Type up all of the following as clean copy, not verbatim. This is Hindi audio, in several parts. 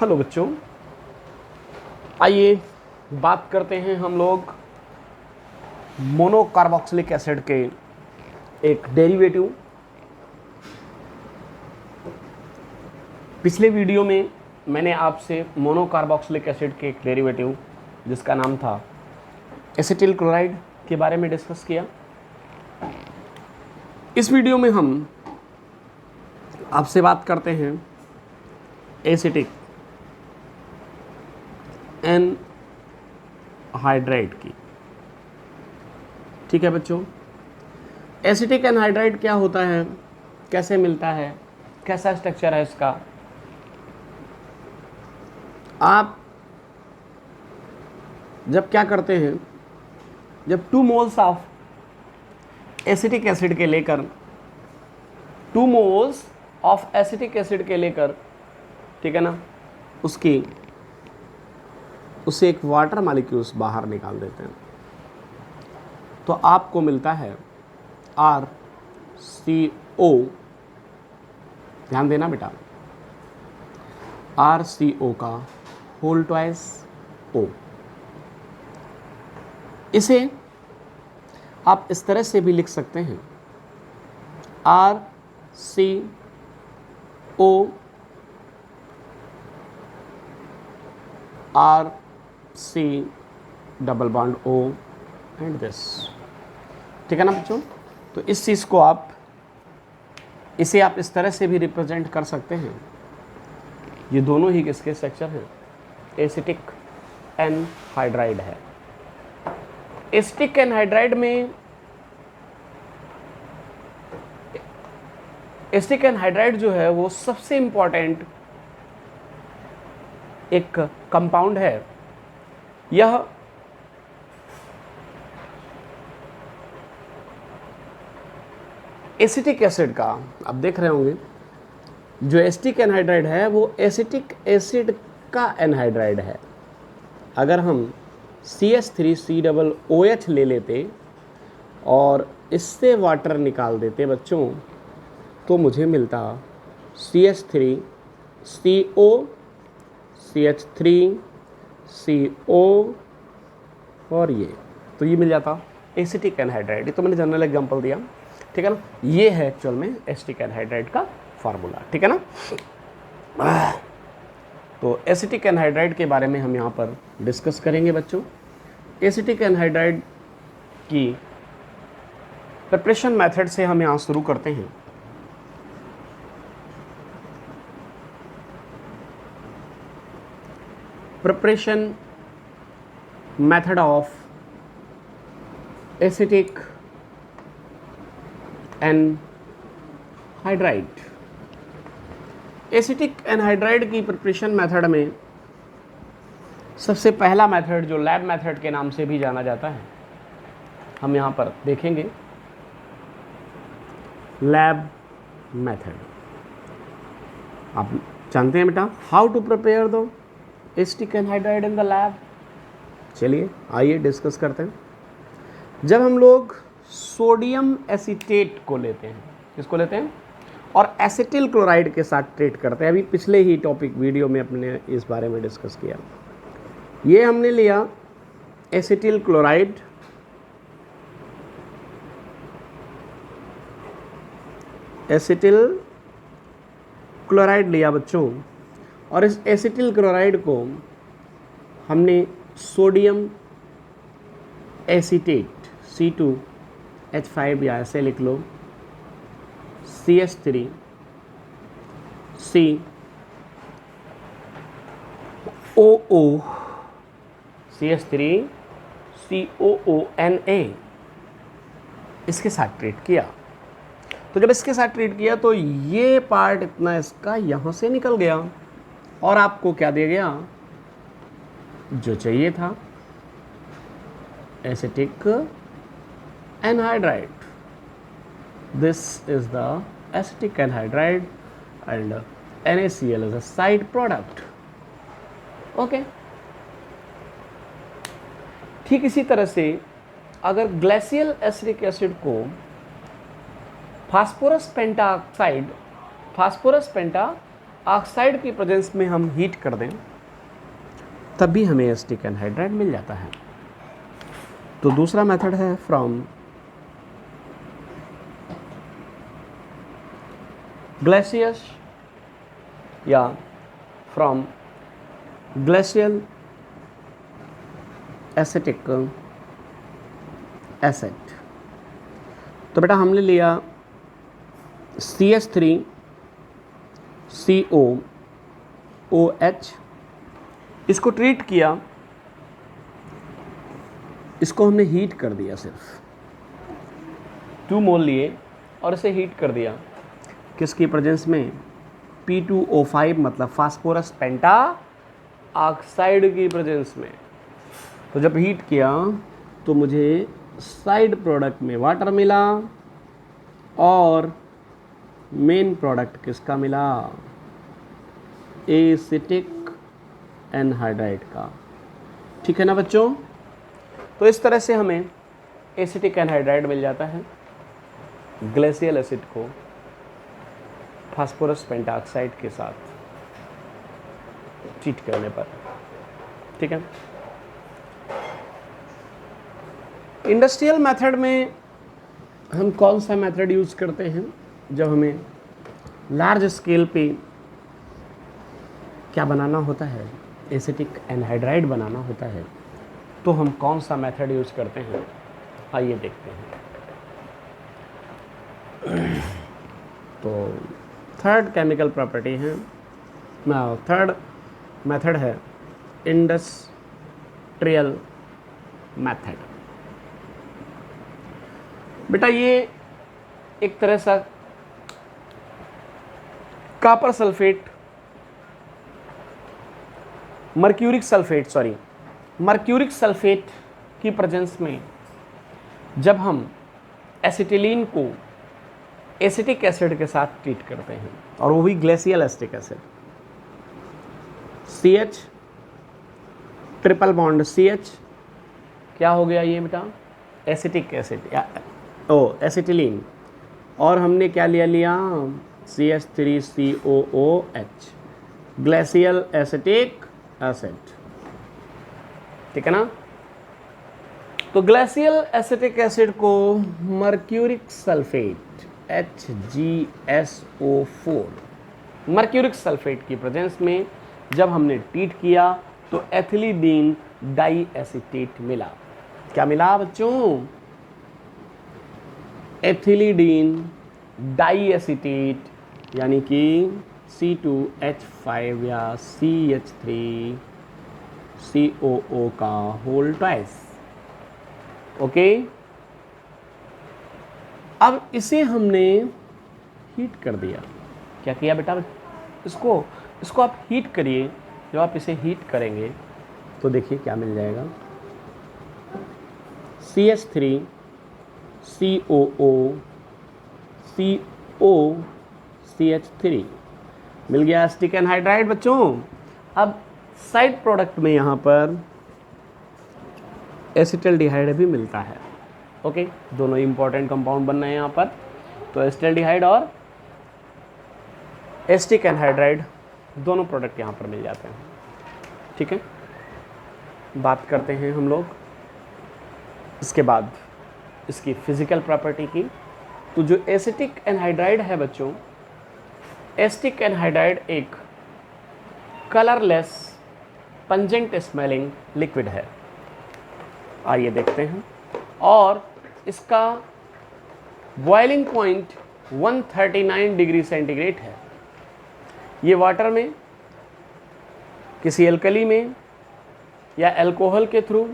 हेलो बच्चों, आइए बात करते हैं हम लोग मोनोकार्बोक्सिलिक एसिड के एक डेरिवेटिव। पिछले वीडियो में मैंने आपसे मोनोकार्बोक्सिलिक एसिड के एक डेरिवेटिव जिसका नाम था एसिटिल क्लोराइड के बारे में डिस्कस किया। इस वीडियो में हम आपसे बात करते हैं एसिटिक एनहाइड्राइड की। ठीक है बच्चों, एसिटिक एनहाइड्राइड क्या होता है, कैसे मिलता है, कैसा स्ट्रक्चर है इसका। आप जब क्या करते हैं, जब 2 मोल्स ऑफ एसिटिक एसिड के लेकर 2 मोल्स ऑफ एसिटिक एसिड के लेकर, ठीक है ना, उससे एक वाटर मॉलिक्यूल्स बाहर निकाल देते हैं तो आपको मिलता है RCO। ध्यान देना बेटा, RCO का होल ट्वाइस O। इसे आप इस तरह से भी लिख सकते हैं RCO RC double bond O and this. ठीक है ना बच्चों, तो इस चीज़ को इसे आप इस तरह से भी रिप्रेजेंट कर सकते हैं। ये दोनों ही किसके स्ट्रक्चर हैं, एसिटिक एनहाइड्राइड है। एसिटिक एनहाइड्राइड में एसिटिक एनहाइड्राइड जो है वो सबसे इंपॉर्टेंट एक कंपाउंड है। यह एसिटिक एसिड का, आप देख रहे होंगे जो एसिटिक एनहाइड्राइड है वो एसिटिक एसिड का एनहाइड्राइड है। अगर हम CH3COOH ले लेते और इससे वाटर निकाल देते बच्चों तो मुझे मिलता CH3CO CH3CO और ये मिल जाता एसिटिक एनहाइड्राइड। ये तो मैंने जनरल एग्जांपल दिया, ठीक है ना। ये है एक्चुअल में एसिटिक एनहाइड्राइड का फार्मूला, ठीक है ना। तो एसिटिक एनहाइड्राइड के बारे में हम यहाँ पर डिस्कस करेंगे बच्चों। एसिटिक एनहाइड्राइड की प्रिपरेशन मेथड से हम यहाँ शुरू करते हैं। Preparation method of acetic anhydride. Acetic anhydride की प्रिपरेशन मेथड में सबसे पहला मेथड जो लैब मेथड के नाम से भी जाना जाता है, हम यहाँ पर देखेंगे लैब मेथड। आप जानते हैं बेटा हाउ टू प्रिपेयर दो acetic anhydride in the lab. चलिए आइए डिस्कस करते हैं। जब हम लोग सोडियम एसीटेट को लेते हैं, किसको लेते हैं, और एसिटिल क्लोराइड के साथ ट्रीट करते हैं। अभी पिछले ही टॉपिक वीडियो में अपने इस बारे में डिस्कस किया। ये हमने लिया एसिटिल क्लोराइड, एसिटिल क्लोराइड लिया बच्चों, और इस एसिटिल क्लोराइड को हमने सोडियम एसीटेट C2H5 या ऐसे लिख लो CH3 COO CH3 COONA इसके साथ ट्रीट किया। तो जब इसके साथ ट्रीट किया तो ये पार्ट इतना इसका यहाँ से निकल गया और आपको क्या दे गया, जो चाहिए था, acetic anhydride. This is the acetic anhydride and NaCl is a side product. Okay. ठीक इसी तरह से अगर ग्लेशियल एसिटिक एसिड को फास्फोरस पेंटा ऑक्साइड की प्रेजेंस में हम हीट कर दें तब भी हमें एसिटिक एनहाइड्राइड मिल जाता है। तो दूसरा मेथड है फ्रॉम ग्लेसियस या फ्रॉम ग्लेशियल एसिटिक एसिड। तो बेटा हमने लिया CH3COOH, इसको ट्रीट किया, इसको हमने हीट कर दिया, सिर्फ 2 मोल लिए और इसे हीट कर दिया किसकी प्रेजेंस में, P2O5 मतलब फास्फोरस पेंटा ऑक्साइड की प्रेजेंस में। तो जब हीट किया तो मुझे साइड प्रोडक्ट में वाटर मिला और मेन प्रोडक्ट किसका मिला, एसिटिक एनहाइड्राइड का। ठीक है ना बच्चों। तो इस तरह से हमें एसिटिक एनहाइड्राइड मिल जाता है ग्लेशियल एसिड को फास्फोरस पेंटाऑक्साइड के साथ ट्रीट करने पर। ठीक है। इंडस्ट्रियल मेथड में हम कौन सा मेथड यूज़ करते हैं, जब हमें लार्ज स्केल पे क्या बनाना होता है, एसिटिक एनहाइड्राइड बनाना होता है, तो हम कौन सा मेथड यूज़ करते हैं, आइए देखते हैं। तो थर्ड केमिकल प्रॉपर्टी है, थर्ड मेथड है इंडस्ट्रियल मेथड। बेटा ये एक तरह सा कॉपर सल्फेट, मर्क्यूरिक सल्फेट की प्रेजेंस में जब हम एसिटिलीन को एसिटिक एसिड के साथ ट्रीट करते हैं, और वो भी glacial acetic acid, CH triple bond CH क्या हो गया ये बेटा, एसिटिक एसिड या एसिटिलीन, और हमने क्या लिया CH3COOH ग्लेशियल एसिटिक एसिड। ठीक है ना। तो ग्लेशियल एसिटिक एसिड को mercuric sulphate HgSO4 mercuric sulphate की प्रेजेंस में जब हमने ट्रीट किया तो एथिलीडीन डाई एसीटेट मिला। क्या मिला बच्चों, एथिलीडीन डाई एसीटेट, यानी कि C2H5 या CH3COO का होल ट्वाइस। ओके। अब इसे हमने हीट कर दिया। क्या किया बेटा, इसको आप हीट करिए। जब आप इसे हीट करेंगे तो देखिए क्या मिल जाएगा, CH3COO मिल गया एसिटिक एनहाइड्राइड बच्चों। अब साइड प्रोडक्ट में यहाँ पर एसिटल्डिहाइड भी मिलता है। ओके, दोनों इंपॉर्टेंट कंपाउंड बन रहे हैं यहाँ पर। तो एसिटल्डिहाइड और एसिटिक एनहाइड्राइड दोनों प्रोडक्ट यहाँ पर मिल जाते हैं। ठीक है, बात करते हैं हम लोग इसके बाद इसकी फिजिकल प्रॉपर्टी की। तो जो एसिटिक एनहाइड्राइड है बच्चों, एसिटिक एनहाइड्राइड एक कलरलेस पंजेंट स्मेलिंग लिक्विड है। आइए देखते हैं। और इसका बॉइलिंग पॉइंट 139 डिग्री सेंटीग्रेड है। ये वाटर में, किसी एल्कली में या अल्कोहल के थ्रू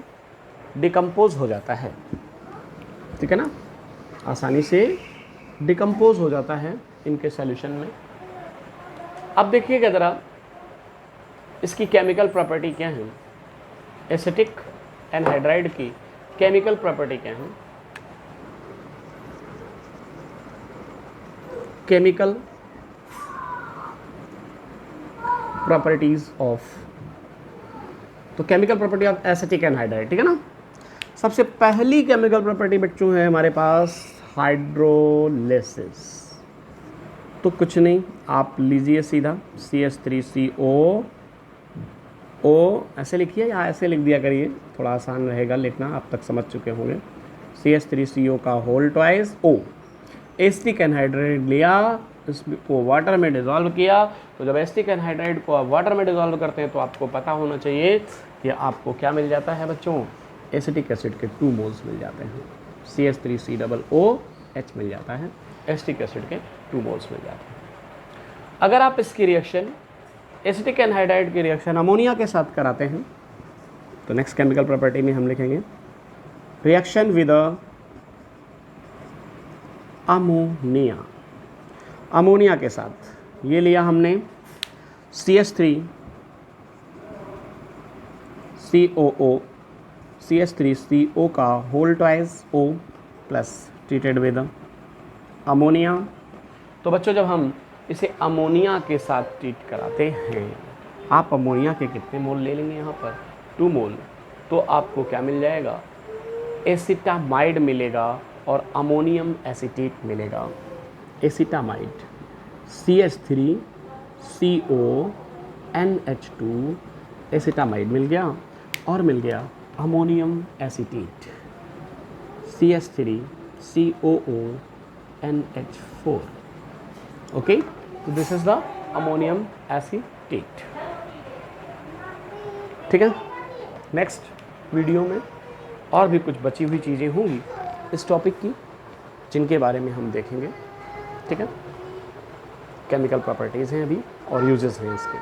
डिकम्पोज हो जाता है। ठीक है ना, आसानी से डिकम्पोज हो जाता है इनके सॉल्यूशन में। अब देखिएगा ज़रा इसकी केमिकल प्रॉपर्टी क्या है, एसिटिक एनहाइड्राइड की केमिकल प्रॉपर्टी क्या है। केमिकल प्रॉपर्टीज ऑफ, तो chemical property of acetic anhydride. ठीक है ना। सबसे पहली केमिकल प्रॉपर्टी बच्चों है हमारे पास हाइड्रोलिसिस। तो कुछ नहीं, आप लीजिए सीधा CH3CO ऐसे लिखिए या ऐसे लिख दिया करिए, थोड़ा आसान रहेगा लिखना, आप तक समझ चुके होंगे। CH3CO का whole twice O, acetic anhydride लिया, इसको वाटर में डिज़ोल्व किया। तो जब एसिटिक एनहाइड्राइड को आप वाटर में डिज़ोल्व करते हैं तो आपको पता होना चाहिए कि आपको क्या मिल जाता है बच्चों, एसिटिक एसिड के 2 मोल्स मिल जाते हैं, CH3COOH मिल जाता है, एसिटिक एसिड के 2 मोल्स मिल जाते हैं। अगर आप इसकी रिएक्शन एसिटिक एनहाइड्राइड की रिएक्शन अमोनिया के साथ कराते हैं तो नेक्स्ट केमिकल प्रॉपर्टी में हम लिखेंगे रिएक्शन विद अमोनिया। अमोनिया के साथ ये लिया हमने CH3COO, CH3CO का whole twice O plus treated with ammonia. तो बच्चों जब हम इसे अमोनिया के साथ ट्रीट कराते हैं, आप अमोनिया के कितने मोल ले लेंगे यहाँ पर, 2 मोल, तो आपको क्या मिल जाएगा, एसिटामाइड मिलेगा और अमोनियम एसीटेट मिलेगा। एसिटामाइड CH3CONH2 एसिटामाइड मिल गया और मिल गया अमोनियम एसीटेट CH3COONH4। ओके, तो this is the ammonium acetate. ठीक है, नेक्स्ट वीडियो में और भी कुछ बची हुई चीज़ें होंगी इस टॉपिक की जिनके बारे में हम देखेंगे। ठीक है, केमिकल प्रॉपर्टीज़ हैं अभी और यूजेस हैं इसके।